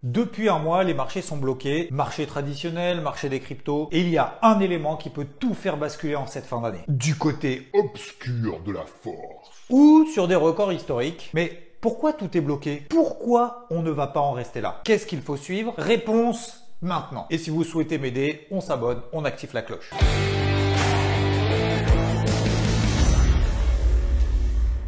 Depuis un mois, les marchés sont bloqués, marché traditionnel, marché des cryptos, et il y a un élément qui peut tout faire basculer en cette fin d'année. Du côté obscur de la force. Ou sur des records historiques. Mais pourquoi tout est bloqué? Pourquoi on ne va pas en rester là? Qu'est-ce qu'il faut suivre? Réponse maintenant. Et si vous souhaitez m'aider, on s'abonne, on active la cloche.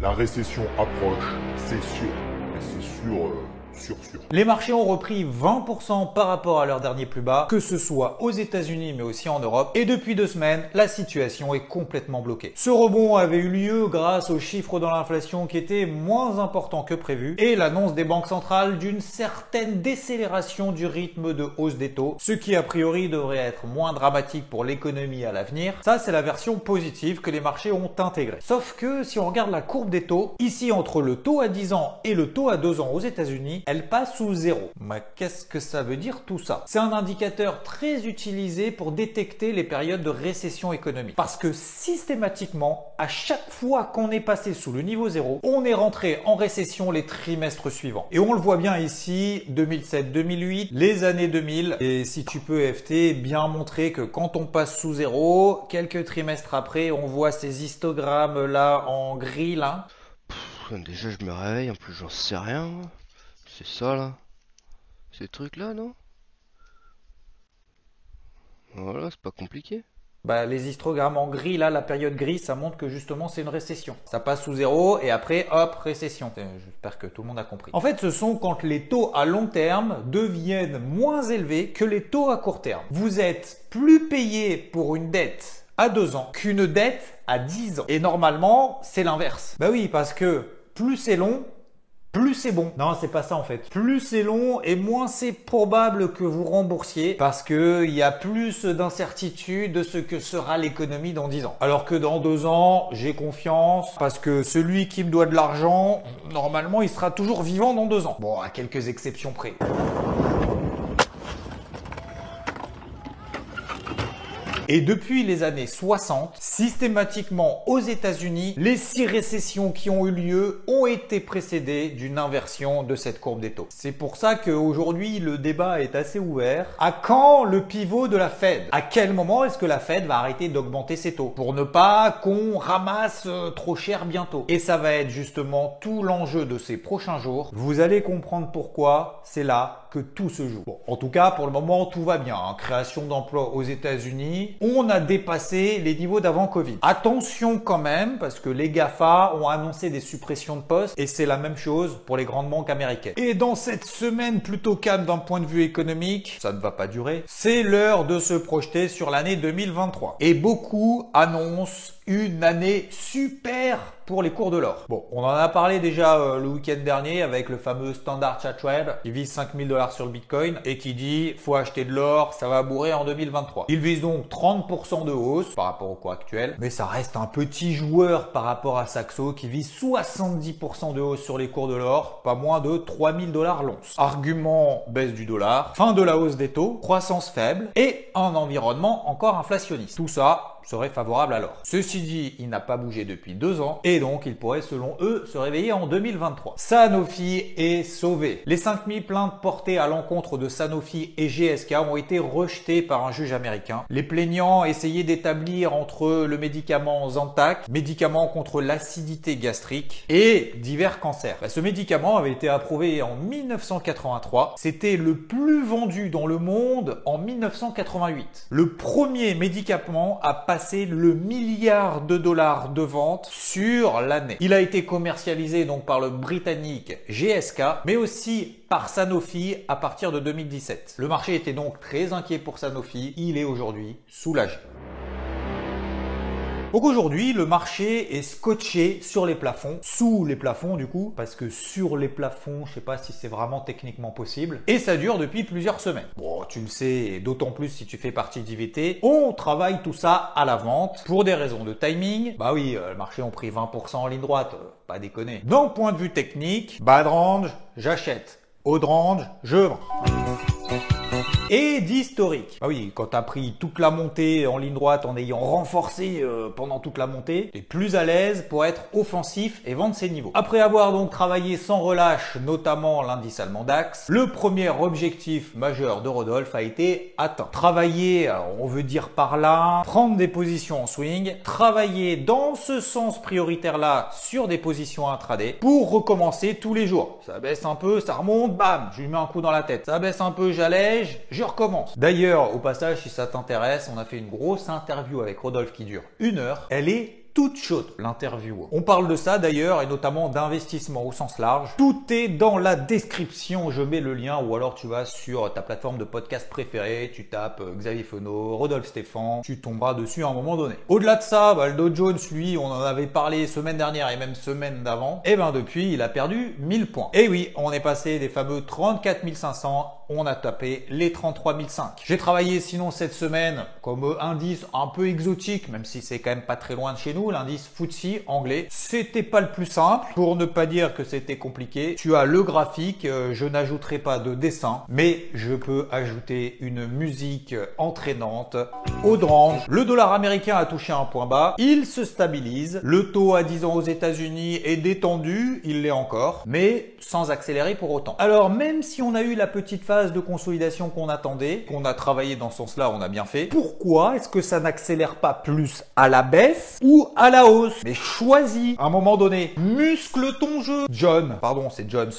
La récession approche, c'est sûr. Mais c'est sûr. Les marchés ont repris 20% par rapport à leur dernier plus bas, que ce soit aux États-Unis mais aussi en Europe. Et depuis 2 semaines, la situation est complètement bloquée. Ce rebond avait eu lieu grâce aux chiffres dans l'inflation qui étaient moins importants que prévu et l'annonce des banques centrales d'une certaine décélération du rythme de hausse des taux, ce qui a priori devrait être moins dramatique pour l'économie à l'avenir. Ça, c'est la version positive que les marchés ont intégrée. Sauf que si on regarde la courbe des taux, ici entre le taux à 10 ans et le taux à 2 ans aux États-Unis, elle passe sous zéro. Mais qu'est-ce que ça veut dire tout ça? C'est un indicateur très utilisé pour détecter les périodes de récession économique. Parce que systématiquement, à chaque fois qu'on est passé sous le niveau zéro, on est rentré en récession les trimestres suivants. Et on le voit bien ici, 2007, 2008, les années 2000. Et si tu peux FT, bien montrer que quand on passe sous zéro, quelques trimestres après, on voit ces histogrammes là en gris là. Déjà je me réveille, en plus j'en sais rien. C'est ça là. Ces trucs là, non? Voilà, c'est pas compliqué. Bah, les histogrammes en gris, là, la période grise, ça montre que justement c'est une récession. Ça passe sous zéro et après, hop, récession. J'espère que tout le monde a compris. En fait, ce sont quand les taux à long terme deviennent moins élevés que les taux à court terme. Vous êtes plus payé pour une dette à 2 ans qu'une dette à 10 ans. Et normalement, c'est l'inverse. Bah oui, parce que plus c'est long, plus c'est bon. Non, c'est pas ça en fait. Plus c'est long et moins c'est probable que vous remboursiez parce que il y a plus d'incertitude de ce que sera l'économie dans 10 ans. Alors que dans 2 ans, j'ai confiance parce que celui qui me doit de l'argent, normalement, il sera toujours vivant dans 2 ans. Bon, à quelques exceptions près. Et depuis les années 60, systématiquement aux États-Unis, les 6 récessions qui ont eu lieu ont été précédées d'une inversion de cette courbe des taux. C'est pour ça qu'aujourd'hui, le débat est assez ouvert. À quand le pivot de la Fed? À quel moment est-ce que la Fed va arrêter d'augmenter ses taux? Pour ne pas qu'on ramasse trop cher bientôt. Et ça va être justement tout l'enjeu de ces prochains jours. Vous allez comprendre pourquoi c'est là que tout se joue. Bon, en tout cas, pour le moment, tout va bien. Création d'emplois aux États-Unis. On a dépassé les niveaux d'avant Covid. Attention quand même, parce que les GAFA ont annoncé des suppressions de postes et c'est la même chose pour les grandes banques américaines. Et dans cette semaine plutôt calme d'un point de vue économique, ça ne va pas durer, c'est l'heure de se projeter sur l'année 2023. Et beaucoup annoncent une année super pour les cours de l'or. Bon, on en a parlé déjà le week-end dernier avec le fameux Standard Chartered qui vise 5000 $ sur le Bitcoin et qui dit faut acheter de l'or, ça va bourrer en 2023. Il vise donc 30% de hausse par rapport au cours actuel, mais ça reste un petit joueur par rapport à Saxo qui vise 70% de hausse sur les cours de l'or, pas moins de 3000 $ l'once. Argument baisse du dollar, fin de la hausse des taux, croissance faible et un environnement encore inflationniste. Tout ça serait favorable à l'or. Ceci dit, il n'a pas bougé depuis 2 ans et donc il pourrait selon eux se réveiller en 2023. Sanofi est sauvé. Les 5000 plaintes portées à l'encontre de Sanofi et GSK ont été rejetées par un juge américain. Les plaignants essayaient d'établir entre le médicament Zantac, médicament contre l'acidité gastrique et divers cancers. Ce médicament avait été approuvé en 1983. C'était le plus vendu dans le monde en 1988. Le premier médicament a passé le milliard de dollars de vente sur l'année. Il a été commercialisé donc par le britannique GSK, mais aussi par Sanofi à partir de 2017. Le marché était donc très inquiet pour Sanofi. Il est aujourd'hui soulagé. Donc aujourd'hui, le marché est scotché sur les plafonds, sous les plafonds du coup, parce que sur les plafonds, je sais pas si c'est vraiment techniquement possible, et ça dure depuis plusieurs semaines. Bon, tu le sais, et d'autant plus si tu fais partie d'IVT, on travaille tout ça à la vente pour des raisons de timing. Bah oui, le marché ont pris 20% en ligne droite, pas déconner. D'un point de vue technique, bas de range, j'achète. Haut de range, je vends. et d'historique. Ah oui, quand t'as pris toute la montée en ligne droite en ayant renforcé pendant toute la montée, t'es plus à l'aise pour être offensif et vendre ses niveaux. Après avoir donc travaillé sans relâche, notamment l'indice allemand DAX, le premier objectif majeur de Rodolphe a été atteint. Travailler, alors on veut dire par là, prendre des positions en swing, travailler dans ce sens prioritaire-là sur des positions intraday pour recommencer tous les jours. Ça baisse un peu, ça remonte, bam, je lui mets un coup dans la tête. Ça baisse un peu, j'allège, je recommence. D'ailleurs, au passage, si ça t'intéresse, on a fait une grosse interview avec Rodolphe qui dure 1 heure. Elle est toute chaude, l'interview. On parle de ça d'ailleurs et notamment d'investissement au sens large. Tout est dans la description, je mets le lien ou alors tu vas sur ta plateforme de podcast préférée, tu tapes Xavier Fenot, Rodolphe Stéphan, tu tomberas dessus à un moment donné. Au-delà de ça, le Dow Jones, lui, on en avait parlé semaine dernière et même semaine d'avant, et depuis, il a perdu 1000 points. Et oui, on est passé des fameux 34 500, on a tapé les 33 500. J'ai travaillé sinon cette semaine comme indice un peu exotique, même si c'est quand même pas très loin de chez nous, l'indice FTSE anglais. C'était pas le plus simple, pour ne pas dire que c'était compliqué. Tu as le graphique, je n'ajouterai pas de dessin, mais je peux ajouter une musique entraînante. Audrange, le dollar américain a touché un point bas, il se stabilise, le taux à 10 ans aux États-Unis est détendu, il l'est encore, mais sans accélérer pour autant. Alors même si on a eu la petite phase de consolidation qu'on attendait, qu'on a travaillé dans ce sens-là, on a bien fait. Pourquoi est-ce que ça n'accélère pas plus à la baisse ou à la hausse? Mais choisis à un moment donné. Muscle ton jeu. John, pardon, c'est Jones.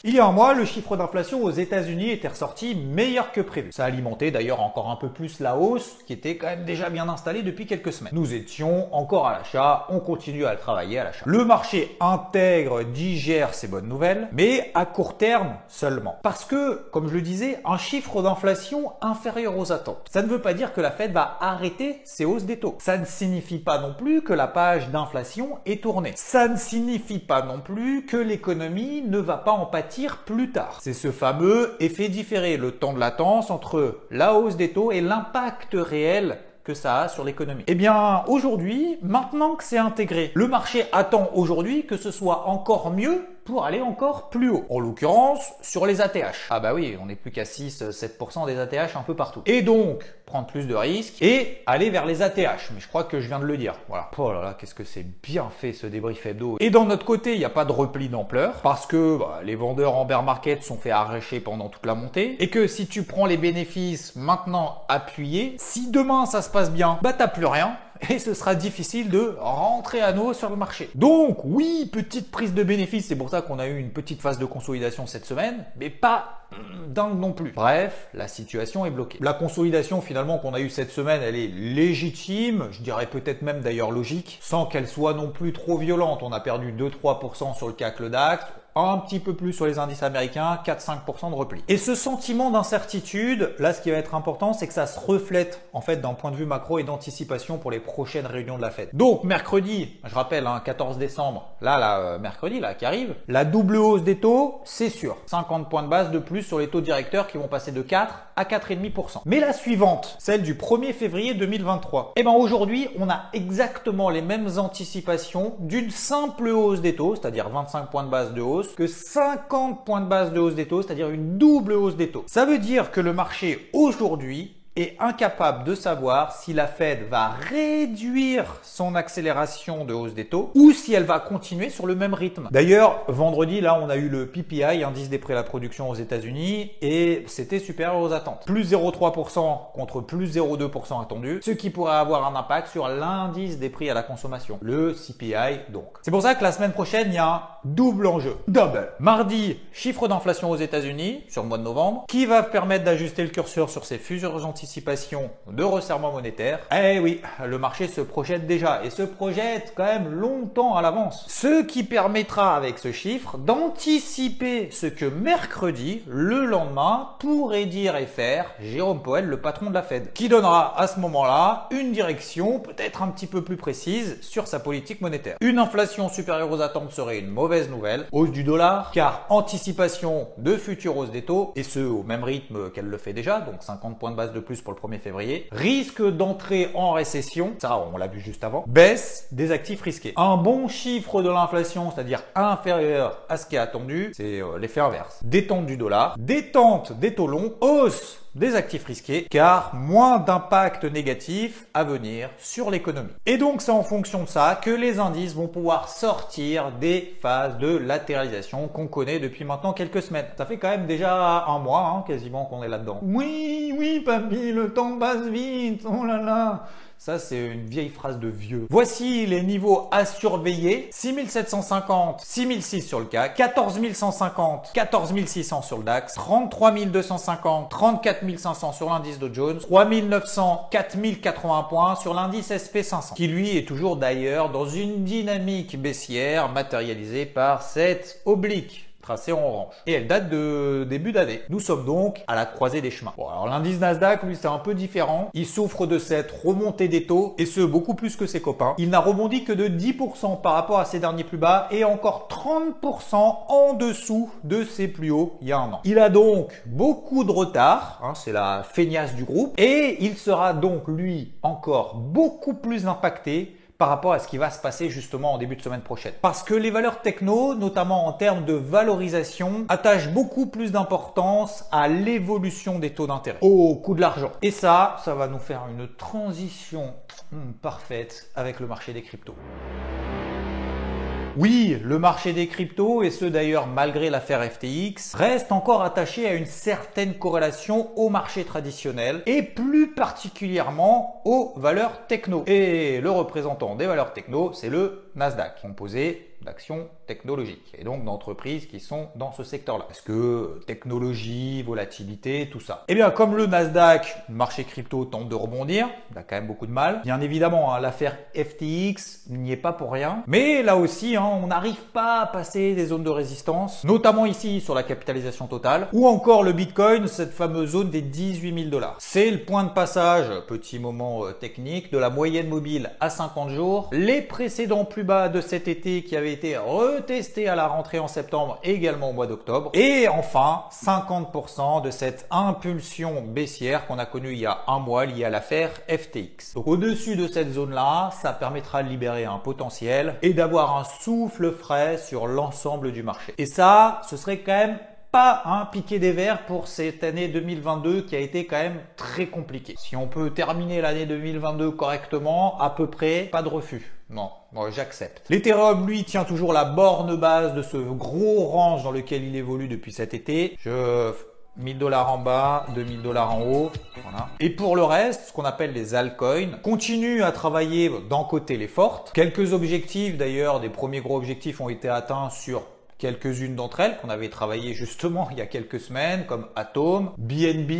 Il y a un mois, le chiffre d'inflation aux États-Unis était ressorti meilleur que prévu. Ça a alimenté d'ailleurs encore un peu plus la hausse qui était quand même déjà bien installée depuis quelques semaines. Nous étions encore à l'achat, on continue à le travailler à l'achat. Le marché intègre, digère ces bonnes nouvelles, mais à court terme seulement. Parce que, comme je le disais, un chiffre d'inflation inférieur aux attentes, ça ne veut pas dire que la Fed va arrêter ses hausses des taux. Ça ne signifie pas non plus que la page d'inflation est tournée. Ça ne signifie pas non plus que l'économie ne va pas en pâtir plus tard. C'est ce fameux effet différé, le temps de latence entre la hausse des taux et l'impact réel que ça a sur l'économie. Eh bien, aujourd'hui, maintenant que c'est intégré, le marché attend aujourd'hui que ce soit encore mieux pour aller encore plus haut. En l'occurrence, sur les ATH. Ah bah oui, on n'est plus qu'à 6-7% des ATH un peu partout. Et donc, prendre plus de risques et aller vers les ATH. Mais je crois que je viens de le dire. Voilà. Oh là là, qu'est-ce que c'est bien fait ce débrief hebdo. Et dans notre côté, il n'y a pas de repli d'ampleur parce que les vendeurs en bear market sont fait arracher pendant toute la montée et que si tu prends les bénéfices maintenant appuyés, si demain ça se passe bien, t'as plus rien. Et ce sera difficile de rentrer à nouveau sur le marché. Donc oui, petite prise de bénéfice, c'est pour ça qu'on a eu une petite phase de consolidation cette semaine, mais pas dingue non plus. Bref, la situation est bloquée. La consolidation finalement qu'on a eue cette semaine, elle est légitime, je dirais peut-être même d'ailleurs logique, sans qu'elle soit non plus trop violente. On a perdu 2-3% sur le CAC, le DAX, un petit peu plus sur les indices américains, 4-5% de repli. Et ce sentiment d'incertitude, là ce qui va être important, c'est que ça se reflète en fait d'un point de vue macro et d'anticipation pour les prochaines réunions de la Fed. Donc mercredi, je rappelle, 14 décembre, mercredi qui arrive, la double hausse des taux, c'est sûr. 50 points de base de plus sur les taux directeurs qui vont passer de 4 à 4,5%. Mais la suivante, celle du 1er février 2023, aujourd'hui, on a exactement les mêmes anticipations d'une simple hausse des taux, c'est-à-dire 25 points de base de hausse, que 50 points de base de hausse des taux, c'est-à-dire une double hausse des taux. Ça veut dire que le marché aujourd'hui est incapable de savoir si la Fed va réduire son accélération de hausse des taux ou si elle va continuer sur le même rythme. D'ailleurs, vendredi, là, on a eu le PPI, indice des prix à la production aux États-Unis, et c'était supérieur aux attentes. Plus 0,3% contre plus 0,2% attendu, ce qui pourrait avoir un impact sur l'indice des prix à la consommation, le CPI donc. C'est pour ça que la semaine prochaine, il y a un double enjeu. Double. Mardi, chiffre d'inflation aux États-Unis sur le mois de novembre, qui va permettre d'ajuster le curseur sur ces futures anticipation de resserrement monétaire. Eh oui, le marché se projette déjà et se projette quand même longtemps à l'avance. Ce qui permettra avec ce chiffre d'anticiper ce que mercredi, le lendemain, pourrait dire et faire Jérôme Powell, le patron de la Fed, qui donnera à ce moment-là une direction peut-être un petit peu plus précise sur sa politique monétaire. Une inflation supérieure aux attentes serait une mauvaise nouvelle, hausse du dollar, car anticipation de futures hausses des taux, et ce au même rythme qu'elle le fait déjà, donc 50 points de base de plus plus pour le 1er février. Risque d'entrer en récession, ça on l'a vu juste avant. Baisse des actifs risqués. Un bon chiffre de l'inflation, c'est-à-dire inférieur à ce qui est attendu, c'est l'effet inverse. Détente du dollar, détente des taux longs, hausse des actifs risqués, car moins d'impact négatif à venir sur l'économie. Et donc c'est en fonction de ça que les indices vont pouvoir sortir des phases de latéralisation qu'on connaît depuis maintenant quelques semaines. Ça fait quand même déjà un mois hein, quasiment qu'on est là-dedans. Oui papy, le temps passe vite, oh là là. Ça, c'est une vieille phrase de vieux. Voici les niveaux à surveiller. 6750, 6006 sur le CAC, 14150, 14600 sur le DAX, 33250, 34500 sur l'indice Dow Jones, 3900, 4080 points sur l'indice SP500, qui lui est toujours d'ailleurs dans une dynamique baissière matérialisée par cette oblique tracée en orange. Et elle date de début d'année. Nous sommes donc à la croisée des chemins. Bon, alors l'indice Nasdaq, lui, c'est un peu différent. Il souffre de cette remontée des taux, et ce, beaucoup plus que ses copains. Il n'a rebondi que de 10% par rapport à ses derniers plus bas, et encore 30% en dessous de ses plus hauts il y a un an. Il a donc beaucoup de retard, hein, c'est la feignasse du groupe, et il sera donc, lui, encore beaucoup plus impacté par rapport à ce qui va se passer justement en début de semaine prochaine. Parce que les valeurs techno, notamment en termes de valorisation, attachent beaucoup plus d'importance à l'évolution des taux d'intérêt, au coût de l'argent. Et ça va nous faire une transition parfaite avec le marché des cryptos. Oui, le marché des cryptos, et ce d'ailleurs malgré l'affaire FTX, reste encore attaché à une certaine corrélation au marché traditionnel et plus particulièrement aux valeurs techno. Et le représentant des valeurs techno, c'est le Nasdaq, composé d'actions technologiques et donc d'entreprises qui sont dans ce secteur-là. Parce que technologie, volatilité, tout ça. Et bien comme le Nasdaq, le marché crypto tente de rebondir, il a quand même beaucoup de mal. Bien évidemment, hein, l'affaire FTX n'y est pas pour rien. Mais là aussi, hein, on n'arrive pas à passer des zones de résistance, notamment ici sur la capitalisation totale, ou encore le Bitcoin, cette fameuse zone des 18 000 $. C'est le point de passage, petit moment technique, de la moyenne mobile à 50 jours. Les précédents plus bas de cet été qui avaient été retestés à la rentrée en septembre, également au mois d'octobre. Et enfin, 50% de cette impulsion baissière qu'on a connue il y a un mois liée à l'affaire FTX. Donc au-dessus de cette zone-là, ça permettra de libérer un potentiel et d'avoir un souffle frais sur l'ensemble du marché. Et ça, ce serait quand même pas un piqué des verres pour cette année 2022 qui a été quand même très compliquée. Si on peut terminer l'année 2022 correctement, à peu près, pas de refus. Non, moi j'accepte. L'Ethereum, lui, tient toujours la borne basse de ce gros range dans lequel il évolue depuis cet été. 1000 $ en bas, 2000 $ en haut, voilà. Et pour le reste, ce qu'on appelle les altcoins, continuent à travailler d'un côté les fortes. Quelques objectifs d'ailleurs, des premiers gros objectifs ont été atteints sur quelques-unes d'entre elles qu'on avait travaillé justement il y a quelques semaines, comme Atom, BNB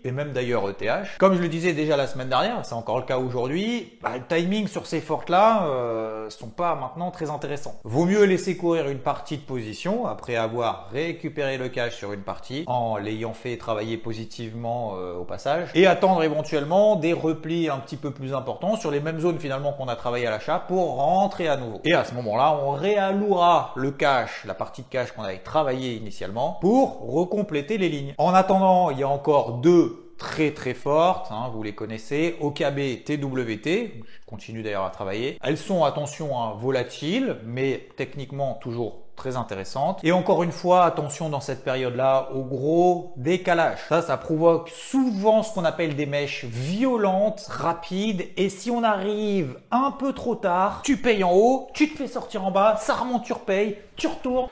et même d'ailleurs ETH. Comme je le disais déjà la semaine dernière, c'est encore le cas aujourd'hui, le timing sur ces fortes-là sont pas maintenant très intéressants. Vaut mieux laisser courir une partie de position après avoir récupéré le cash sur une partie en l'ayant fait travailler positivement au passage et attendre éventuellement des replis un petit peu plus importants sur les mêmes zones finalement qu'on a travaillé à l'achat pour rentrer à nouveau. Et à ce moment-là, on réallouera le cash, la partie de cash qu'on avait travaillé initialement pour recompléter les lignes. En attendant, il y a encore deux très fortes, hein, vous les connaissez, OKB, TWT, je continue d'ailleurs à travailler. Elles sont, attention, hein, volatiles, mais techniquement toujours très intéressantes. Et encore une fois, attention dans cette période-là au gros décalage. Ça provoque souvent ce qu'on appelle des mèches violentes, rapides. Et si on arrive un peu trop tard, tu payes en haut, tu te fais sortir en bas, ça remonte, tu repayes, tu retournes.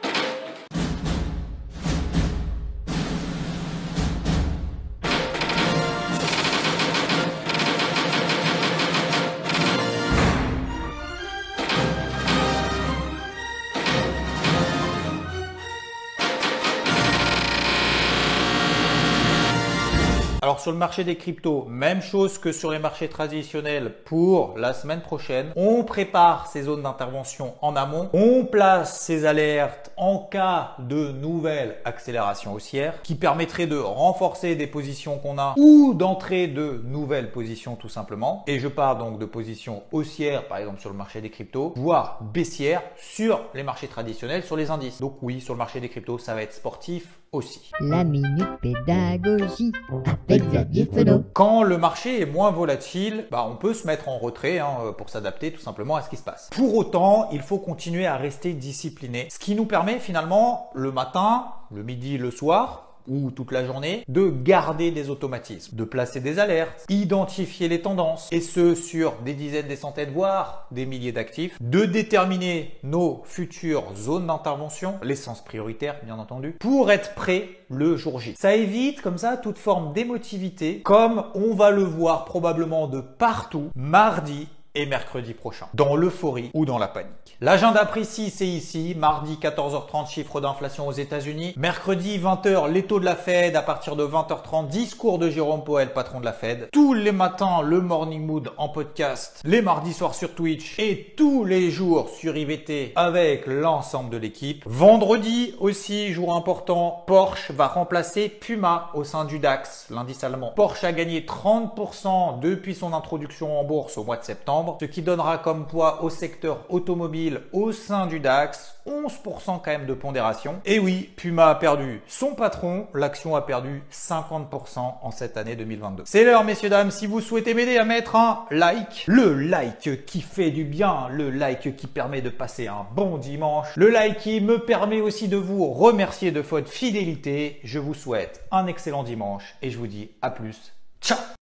Alors sur le marché des cryptos, même chose que sur les marchés traditionnels pour la semaine prochaine. On prépare ces zones d'intervention en amont. On place ces alertes en cas de nouvelle accélération haussière qui permettrait de renforcer des positions qu'on a ou d'entrer de nouvelles positions tout simplement. Et je parle donc de positions haussières par exemple sur le marché des cryptos, voire baissières sur les marchés traditionnels, sur les indices. Donc oui, sur le marché des cryptos, ça va être sportif aussi. La minute pédagogie avec avec Xavier Fenot. Quand le marché est moins volatile, on peut se mettre en retrait pour s'adapter tout simplement à ce qui se passe. Pour autant, il faut continuer à rester discipliné, ce qui nous permet finalement le matin, le midi, le soir, ou toute la journée, de garder des automatismes, de placer des alertes, identifier les tendances, et ce sur des dizaines, des centaines, voire des milliers d'actifs, de déterminer nos futures zones d'intervention, l'essence prioritaire bien entendu, pour être prêt le jour J. Ça évite comme ça toute forme d'émotivité, comme on va le voir probablement de partout mardi et mercredi prochain, dans l'euphorie ou dans la panique. L'agenda précis, c'est ici. Mardi, 14h30, chiffre d'inflation aux États-Unis. Mercredi, 20h, les taux de la Fed. À partir de 20h30, discours de Jérôme Powell, patron de la Fed. Tous les matins, le Morning Mood en podcast. Les mardis soirs sur Twitch. Et tous les jours sur IVT avec l'ensemble de l'équipe. Vendredi aussi, jour important, Porsche va remplacer Puma au sein du DAX, l'indice allemand. Porsche a gagné 30% depuis son introduction en bourse au mois de septembre, ce qui donnera comme poids au secteur automobile au sein du DAX 11% quand même de pondération. Et oui, Puma a perdu son patron, l'action a perdu 50% en cette année 2022. C'est l'heure, messieurs, dames, si vous souhaitez m'aider à mettre un like, le like qui fait du bien, le like qui permet de passer un bon dimanche, le like qui me permet aussi de vous remercier de votre fidélité. Je vous souhaite un excellent dimanche et je vous dis à plus. Ciao!